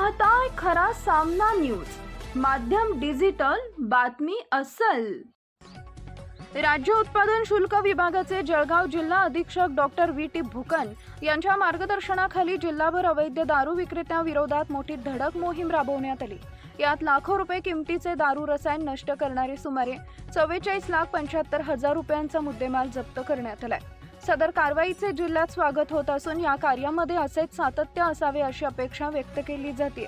पाहताय खरा सामना न्यूज, माध्यम डिजिटल, बातमी अस्सल। राज्य उत्पादन शुल्क विभागाचे जळगाव जिल्हा अधीक्षक डॉक्टर वी.टी. भुकन यांच्या मार्गदर्शनाखाली जिल्हाभर अवैध दारू विक्रेत्या विरोधात मोठी धडक मोहीम राबवण्यात आली। यात लाखो रुपये किमतीचे दारू रसायन नष्ट करणारे सुमारे 44,75,000 रुपयांचा मुद्देमाल जप्त करण्यात आलाय। सदर कारवाईचे जिल्ह्यात स्वागत होत असून या कार्यामध्ये असेच सातत्य असावे अशी अपेक्षा व्यक्त केली जाते।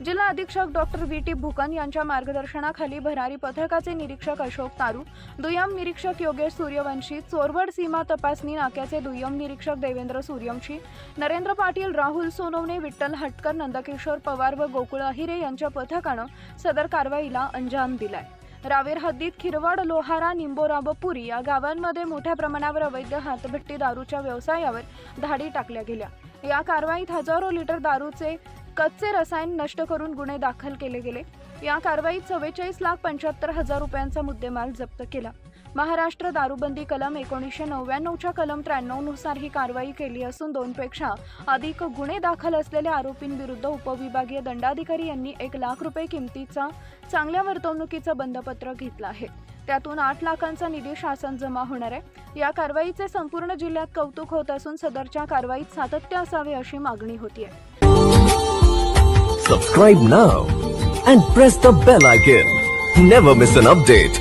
जिल्हा अधीक्षक डॉक्टर वी.टी. भुकन यांच्या मार्गदर्शनाखाली भरारी पथकाचे निरीक्षक अशोक तारू, दुय्यम निरीक्षक योगेश सूर्यवंशी, चोरवड सीमा तपासणी नाक्याचे दुय्यम निरीक्षक देवेंद्र सूर्यवंशी, नरेंद्र पाटील, राहुल सोनवणे, विठ्ठल हटकर, नंदकिशोर पवार व गोकुळ अहिरे यांच्या पथकानं सदर कारवाईला अंजाम दिलाय। रावेर हद्दीत खिरवड, लोहारा, निंबोरा व पुरी या गावांमध्ये मोठ्या प्रमाणावर अवैध हातभट्टी दारूच्या व्यवसायावर धाडी टाकल्या गेल्या। या कारवाईत हजारो लिटर दारूचे कच्चे रसायन नष्ट करून गुन्हे दाखल केले गेले। या कारवाईत 44,75,000 रुपयांचा मुद्देमाल जप्त केला। महाराष्ट्र दारूबंदी कलम 1999च्या कलम 93 नुसार ही कारवाई केली असून 2 पेक्षा अधिक गुन्हे दाखल असलेल्या आरोपींविरुद्ध उपविभागीय दंडाधिकारी यांनी 1 लाख रुपये किमतीचा चांगल्या वर्तवणुकीचा बंधपत्र घेतला आहे। त्यातून 8 लाखांचा निधी शासन जमा होणार आहे। या कारवाईचे संपूर्ण जिल्ह्यात कौतुक होत असून सदरच्या कारवाईत सातत्य असावे अशी मागणी होतीये। Subscribe now and press the bell icon. Never miss an update.